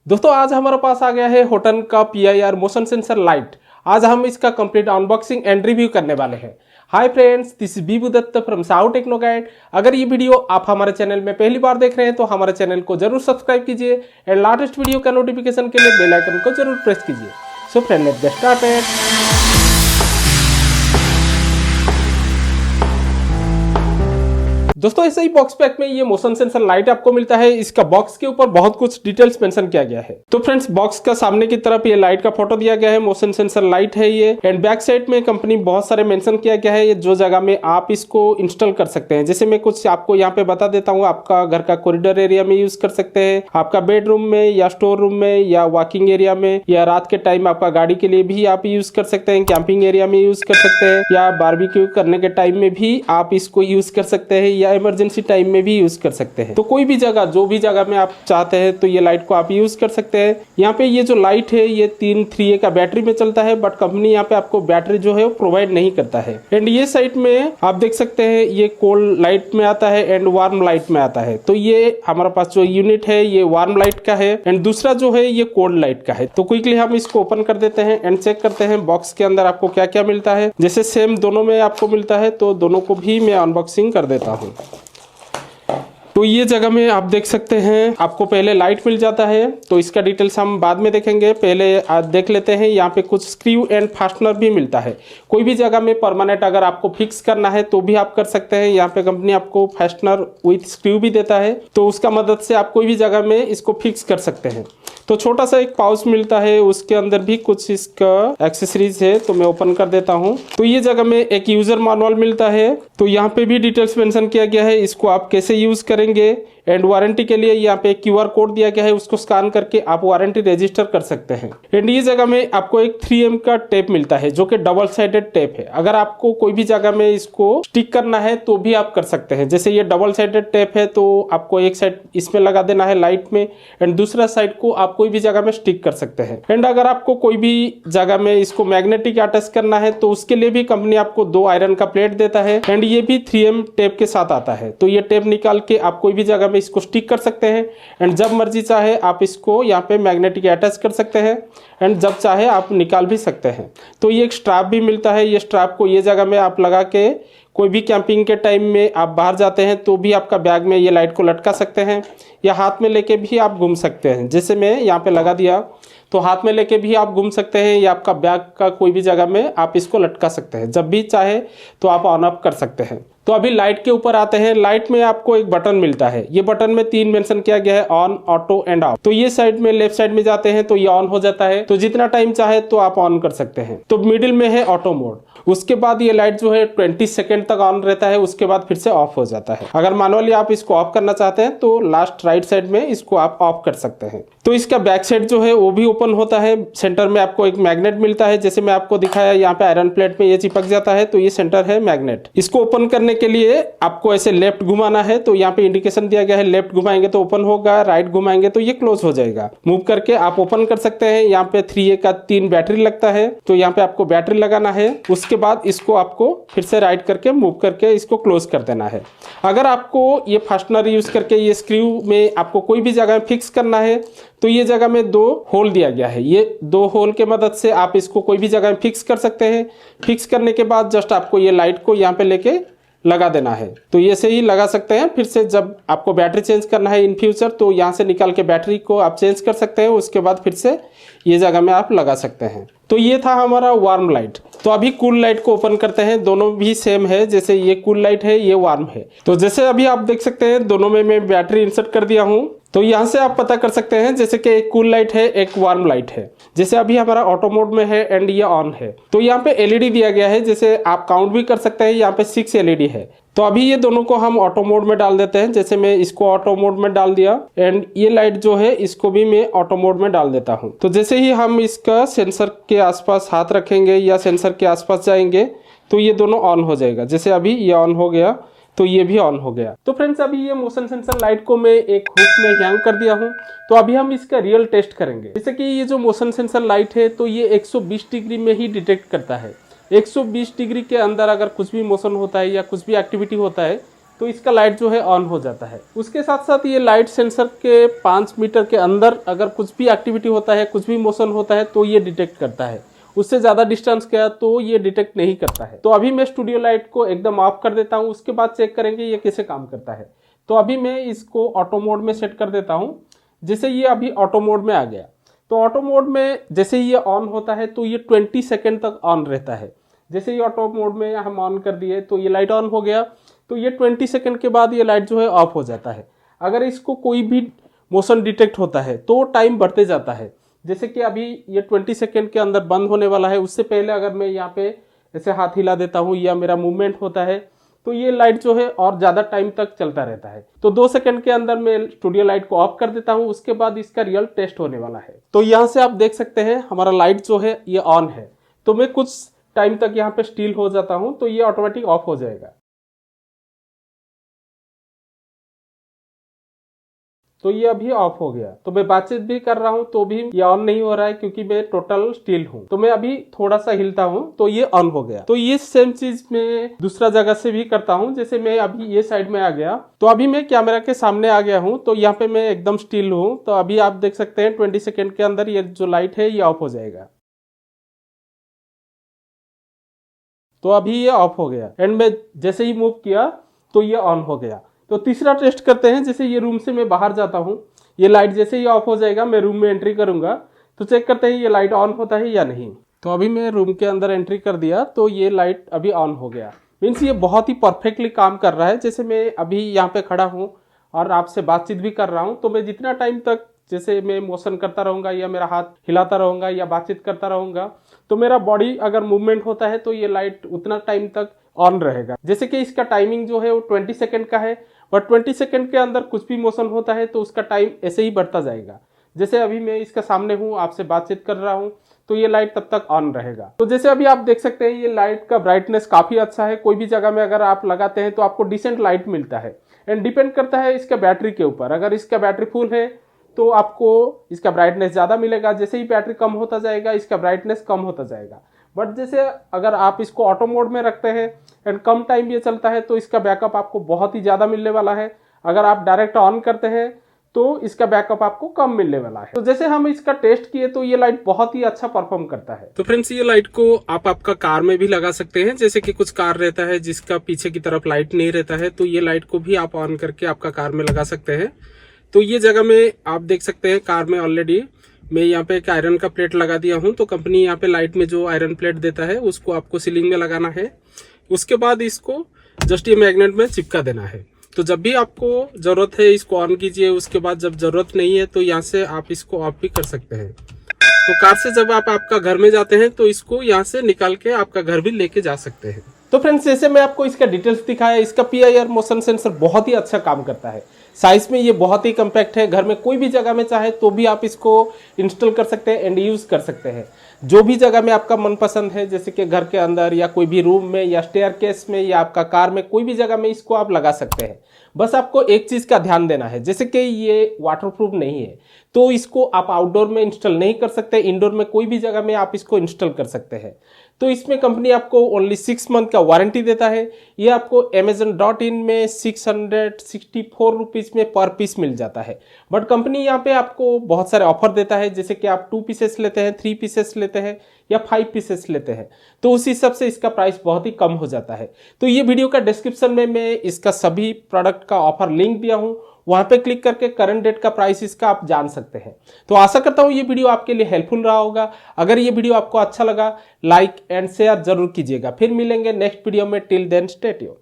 दोस्तों आज हमारे पास आ गया है होटन का PIR मोशन सेंसर लाइट। आज हम इसका कंप्लीट अनबॉक्सिंग एंड रिव्यू करने वाले हैं। Hi friends, this is Bibu Dutt from Sahu Techno Guide. अगर ये वीडियो आप हमारे चैनल में पहली बार देख रहे हैं तो हमारे चैनल को जरूर सब्सक्राइब कीजिए एंड लेटेस्ट वीडियो का नोटिफिकेशन के लिए बेल आइकन को जरूर प्रेस कीजिए। So friend, let's get started. दोस्तों ऐसे ही बॉक्स पैक में ये मोशन सेंसर लाइट आपको मिलता है। इसका बॉक्स के ऊपर बहुत कुछ डिटेल्स मेंशन किया गया है। तो फ्रेंड्स, बॉक्स का सामने की तरफ ये लाइट का फोटो दिया गया है, मोशन सेंसर लाइट है ये। एंड बैक साइड में कंपनी बहुत सारे मेंशन किया गया है ये जो जगह में आप इसको इंस्टॉल कर सकते हैं। जैसे मैं कुछ आपको यहाँ पे बता देता हूँ। आपका घर का कॉरिडोर एरिया में यूज कर सकते हैं, आपका बेडरूम में या स्टोर रूम में या वॉकिंग एरिया में, या रात के टाइम आपका गाड़ी के लिए भी आप यूज कर सकते हैं, कैंपिंग एरिया में यूज कर सकते हैं, या बारबेक्यू करने के टाइम में भी आप इसको यूज कर सकते हैं, या इमरजेंसी टाइम में भी यूज कर सकते हैं। तो कोई भी जगह, जो भी जगह में आप चाहते हैं तो ये लाइट को आप यूज कर सकते हैं। यहाँ पे ये जो लाइट है ये 3A का बैटरी में चलता है, बट कंपनी यहाँ पे आपको बैटरी जो है वो प्रोवाइड नहीं करता है। एंड ये साइड में आप देख सकते हैं ये कोल्ड लाइट में आता है एंड वार्म लाइट में आता है। तो ये हमारे पास जो यूनिट है ये वार्म लाइट का है एंड दूसरा जो है ये कोल्ड लाइट का है। तो क्विकली हम इसको ओपन कर देते हैं एंड चेक करते हैं बॉक्स के अंदर आपको क्या क्या मिलता है। जैसे सेम दोनों में आपको मिलता है तो दोनों को भी मैं अनबॉक्सिंग कर देता हूँ। तो ये जगह में आप देख सकते हैं आपको पहले लाइट मिल जाता है। तो इसका डिटेल्स हम बाद में देखेंगे, पहले आप देख लेते हैं। यहाँ पे कुछ स्क्रू एंड फास्टनर भी मिलता है। कोई भी जगह में परमानेंट अगर आपको फिक्स करना है तो भी आप कर सकते हैं। यहाँ पे कंपनी आपको फास्टनर विथ स्क्रू भी देता है, तो उसका मदद से आप कोई भी जगह में इसको फिक्स कर सकते हैं। तो छोटा सा एक पाउच मिलता है, उसके अंदर भी कुछ इसका एक्सेसरीज है, तो मैं ओपन कर देता हूँ। तो ये जगह में एक यूजर मैनुअल मिलता है, तो यहाँ पे भी डिटेल्स मेंशन किया गया है इसको आप कैसे यूज करेंगे। एंड वारंटी के लिए यहाँ पे QR कोड दिया गया है, उसको स्कैन करके आप वारंटी रजिस्टर कर सकते हैं। एंड ये जगह में आपको एक 3M का टेप मिलता है जो कि डबल साइडेड टेप है। अगर आपको कोई भी जगह में इसको स्टिक करना है तो भी आप कर सकते हैं। जैसे ये डबल साइडेड टेप है तो आपको एक साइड इसमें लगा देना है लाइट में एंड दूसरा साइड को आप कोई भी जगह में स्टिक कर सकते हैं। एंड अगर आपको कोई भी जगह में इसको मैग्नेटिक अटैच करना है तो उसके लिए भी कंपनी आपको 2 आयरन का प्लेट देता है एंड ये भी 3M टेप के साथ आता है। तो ये टेप निकाल के आप कोई भी जगह में इसको स्टिक कर सकते हैं एंड जब मर्जी चाहे आप इसको यहाँ पे मैग्नेटिक अटैच कर सकते हैं एंड जब चाहे आप निकाल भी सकते हैं। तो ये एक स्ट्रैप भी मिलता है। ये स्ट्रैप को ये जगह में आप लगा के कोई भी कैंपिंग के टाइम में आप बाहर जाते हैं तो भी आपका बैग में ये लाइट को लटका सकते हैं, या हाथ में लेके भी आप घूम सकते हैं। जैसे मैं यहाँ पे लगा दिया तो हाथ में लेके भी आप घूम सकते हैं, या आपका बैग का कोई भी जगह में आप इसको लटका सकते हैं। जब भी चाहे तो आप ऑन ऑफ कर सकते हैं। तो अभी लाइट के ऊपर आते हैं। लाइट में आपको एक बटन मिलता है, ये बटन में 3 मेंशन किया गया है, ऑन, ऑटो एंड ऑफ। तो ये साइड में लेफ्ट साइड में जाते हैं तो ये ऑन हो जाता है, तो जितना टाइम चाहे तो आप ऑन कर सकते हैं। तो मिडिल में है ऑटो मोड। उसके बाद ये लाइट जो है 20 सेकेंड तक ऑन रहता है, उसके बाद फिर से ऑफ हो जाता है। अगर मैनुअली आप इसको ऑफ करना चाहते हैं तो लास्ट राइट साइड में इसको आप ऑफ कर सकते हैं। तो इसका बैक साइड जो है वो भी ओपन होता है। सेंटर में आपको एक मैग्नेट मिलता है, जैसे मैं आपको दिखाया यहाँ पे आयरन प्लेट में ये चिपक जाता है, तो ये सेंटर है मैग्नेट। इसको ओपन करने के लिए आपको ऐसे लेफ्ट घुमाना है, तो यहाँ पे इंडिकेशन दिया गया है, लेफ्ट घुमाएंगे तो ओपन होगा, राइट घुमाएंगे तो ये क्लोज हो जाएगा। मूव करके आप ओपन कर सकते हैं। यहाँ पे 3A का 3 बैटरी लगता है, तो यहाँ पे आपको बैटरी लगाना है। उसके बाद इसको आपको फिर से राइट करके मूव करके इसको क्लोज कर देना है। अगर आपको ये फास्टनर यूज करके ये स्क्रू में आपको कोई भी जगह फिक्स करना है तो ये जगह में 2 होल दिया गया है। ये 2 होल के मदद से आप इसको कोई भी जगह फिक्स कर सकते हैं। फिक्स करने के बाद जस्ट आपको ये लाइट को यहाँ पे लेके लगा देना है, तो ये से ही लगा सकते हैं। फिर से जब आपको बैटरी चेंज करना है इन फ्यूचर तो यहाँ से निकाल के बैटरी को आप चेंज कर सकते हैं। उसके बाद फिर से ये जगह में आप लगा सकते हैं। तो ये था हमारा वार्म लाइट। तो अभी कूल लाइट को ओपन करते हैं। दोनों भी सेम है, जैसे ये कूल लाइट है ये वार्म है। तो जैसे अभी आप देख सकते हैं दोनों में मैं बैटरी इंसर्ट कर दिया हूँ। तो यहाँ से आप पता कर सकते हैं जैसे कि एक कूल लाइट है, एक वार्म लाइट है। जैसे अभी हमारा ऑटो मोड में है एंड ये ऑन है, तो यहाँ पे LED दिया गया है। जैसे आप काउंट भी कर सकते हैं, यहाँ पे 6 LED है। तो अभी ये दोनों को हम ऑटो मोड में डाल देते हैं। जैसे मैं इसको ऑटो मोड में डाल दिया एंड ये लाइट जो है इसको भी मैं ऑटो मोड में डाल देता हूँ। तो जैसे ही हम इसका सेंसर के आसपास हाथ रखेंगे या सेंसर के आसपास जाएंगे तो ये दोनों ऑन हो जाएगा। जैसे अभी ये ऑन हो गया तो ये भी ऑन हो गया। तो फ्रेंड्स, अभी ये मोशन सेंसर लाइट को मैं एक हुक में हैंग कर दिया हूँ। तो अभी हम इसका रियल टेस्ट करेंगे। जैसे कि ये जो मोशन सेंसर लाइट है तो ये 120 डिग्री में ही डिटेक्ट करता है। 120 डिग्री के अंदर अगर कुछ भी मोशन होता है या कुछ भी एक्टिविटी होता है तो इसका लाइट जो है ऑन हो जाता है। उसके साथ साथ ये लाइट सेंसर के 5 मीटर के अंदर अगर कुछ भी एक्टिविटी होता है, कुछ भी मोशन होता है तो ये डिटेक्ट करता है। उससे ज़्यादा डिस्टेंस गया तो ये डिटेक्ट नहीं करता है। तो अभी मैं स्टूडियो लाइट को एकदम ऑफ कर देता हूँ, उसके बाद चेक करेंगे ये कैसे काम करता है। तो अभी मैं इसको ऑटो मोड में सेट कर देता हूँ। जैसे ये अभी ऑटो मोड में आ गया, तो ऑटो मोड में जैसे ये ऑन होता है तो ये 20 सेकेंड तक ऑन रहता है। जैसे ये ऑटो मोड में हम ऑन कर दिए तो ये लाइट ऑन हो गया, तो ये 20 सेकेंड के बाद ये लाइट जो है ऑफ हो जाता है। अगर इसको कोई भी मोशन डिटेक्ट होता है तो टाइम बढ़ते जाता है। जैसे कि अभी ये 20 सेकेंड के अंदर बंद होने वाला है, उससे पहले अगर मैं यहाँ पे ऐसे हाथ हिला देता हूँ या मेरा मूवमेंट होता है तो ये लाइट जो है और ज़्यादा टाइम तक चलता रहता है। तो 2 सेकंड के अंदर मैं स्टूडियो लाइट को ऑफ कर देता हूँ, उसके बाद इसका रियल टेस्ट होने वाला है। तो यहाँ से आप देख सकते हैं हमारा लाइट जो है ये ऑन है। तो मैं कुछ टाइम तक यहाँ पे स्टिल हो जाता हूँ तो ये ऑटोमेटिक ऑफ हो जाएगा। तो ये अभी ऑफ हो गया। तो मैं बातचीत भी कर रहा हूँ तो भी ये ऑन नहीं हो रहा है क्योंकि मैं टोटल स्टिल हूँ। तो मैं अभी थोड़ा सा हिलता हूँ तो ये ऑन हो गया। तो ये सेम चीज मैं दूसरा जगह से भी करता हूँ। जैसे मैं अभी ये साइड में आ गया, तो अभी मैं कैमरा के सामने आ गया हूँ, तो यहाँ पे मैं एकदम स्टिल हूँ। तो अभी आप देख सकते हैं 20 सेकेंड के अंदर ये जो लाइट है ये ऑफ हो जाएगा। तो अभी ये ऑफ हो गया एंड मैं जैसे ही मूव किया तो ये ऑन हो गया। तो तीसरा टेस्ट करते हैं। जैसे ये रूम से मैं बाहर जाता हूँ, ये लाइट जैसे ही ऑफ हो जाएगा मैं रूम में एंट्री करूंगा तो चेक करते हैं ये लाइट ऑन होता है या नहीं। तो अभी मैं रूम के अंदर एंट्री कर दिया तो ये लाइट अभी ऑन हो गया। मीन्स ये बहुत ही परफेक्टली काम कर रहा है। जैसे मैं अभी यहाँ पे खड़ा हूँ और आपसे बातचीत भी कर रहा हूँ, तो मैं जितना टाइम तक जैसे मैं मोशन करता रहूँगा या मेरा हाथ हिलाता रहूँगा या बातचीत करता रहूँगा तो मेरा बॉडी अगर मूवमेंट होता है तो ये लाइट उतना टाइम तक ऑन रहेगा। जैसे कि इसका टाइमिंग जो है वो 20 सेकेंड का है, और 20 सेकेंड के अंदर कुछ भी मोशन होता है तो उसका टाइम ऐसे ही बढ़ता जाएगा। जैसे अभी मैं इसके सामने हूँ, आपसे बातचीत कर रहा हूँ, तो ये लाइट तब तक ऑन रहेगा। तो जैसे अभी आप देख सकते हैं ये लाइट का ब्राइटनेस काफ़ी अच्छा है। कोई भी जगह में अगर आप लगाते हैं तो आपको डिसेंट लाइट मिलता है। एंड डिपेंड करता है इसका बैटरी के ऊपर। अगर इसका बैटरी फुल है तो आपको इसका ब्राइटनेस ज़्यादा मिलेगा। जैसे ही बैटरी कम होता जाएगा इसका ब्राइटनेस कम होता जाएगा। बट जैसे अगर आप इसको ऑटो मोड में रखते हैं एंड कम टाइम ये चलता है तो इसका बैकअप आपको बहुत ही ज़्यादा मिलने वाला है। अगर आप डायरेक्ट ऑन करते हैं तो इसका बैकअप आपको कम मिलने वाला है। तो जैसे हम इसका टेस्ट किए तो ये लाइट बहुत ही अच्छा परफॉर्म करता है। तो फ्रेंड्स ये लाइट को आप आपका कार में भी लगा सकते हैं। जैसे कि कुछ कार रहता है जिसका पीछे की तरफ लाइट नहीं रहता है, तो ये लाइट को भी आप ऑन करके आपका कार में लगा सकते हैं। तो ये जगह में आप देख सकते हैं कार में ऑलरेडी मैं यहाँ पे एक आयरन का प्लेट लगा दिया हूँ। तो कंपनी यहाँ पे लाइट में जो आयरन प्लेट देता है उसको आपको सीलिंग में लगाना है। उसके बाद इसको जस्ट ये मैग्नेट में चिपका देना है। तो जब भी आपको जरूरत है इसको ऑन कीजिए, उसके बाद जब जरूरत नहीं है तो यहाँ से आप इसको ऑफ भी कर सकते हैं। तो कार से जब आप आपका घर में जाते हैं तो इसको यहाँ से निकाल के आपका घर भी लेके जा सकते हैं। तो फ्रेंड्स जैसे मैं आपको इसका डिटेल्स दिखाया, इसका PIR मोशन सेंसर बहुत ही अच्छा काम करता है। साइज में ये बहुत ही कम्पैक्ट है। घर में कोई भी जगह में चाहे तो भी आप इसको इंस्टॉल कर सकते हैं एंड यूज़ कर सकते हैं। जो भी जगह में आपका मनपसंद है, जैसे कि घर के अंदर या कोई भी रूम में या स्टेयरकेस में या आपका कार में, कोई भी जगह में इसको आप लगा सकते हैं। बस आपको एक चीज़ का ध्यान देना है, जैसे कि ये वाटरप्रूफ नहीं है तो इसको आप आउटडोर में इंस्टॉल नहीं कर सकते। इंडोर में कोई भी जगह में आप इसको इंस्टॉल कर सकते हैं। तो इसमें कंपनी आपको ओनली 6 मंथ का वारंटी देता है। ये आपको amazon.in में 664 रुपीज़ में पर पीस मिल जाता है। बट कंपनी यहाँ पे आपको बहुत सारे ऑफर देता है, जैसे कि आप 2 पीसेस लेते हैं, 3 पीसेस लेते हैं या 5 पीसेस लेते हैं तो उस हिसाब से इसका प्राइस बहुत ही कम हो जाता है। तो ये वीडियो का डिस्क्रिप्शन में मैं इसका सभी प्रोडक्ट का ऑफर लिंक दिया हूँ, वहां पे क्लिक करके करंट डेट का प्राइस इसका आप जान सकते हैं। तो आशा करता हूँ ये वीडियो आपके लिए हेल्पफुल रहा होगा। अगर ये वीडियो आपको अच्छा लगा लाइक एंड शेयर जरूर कीजिएगा। फिर मिलेंगे नेक्स्ट वीडियो में। Till then stay tuned.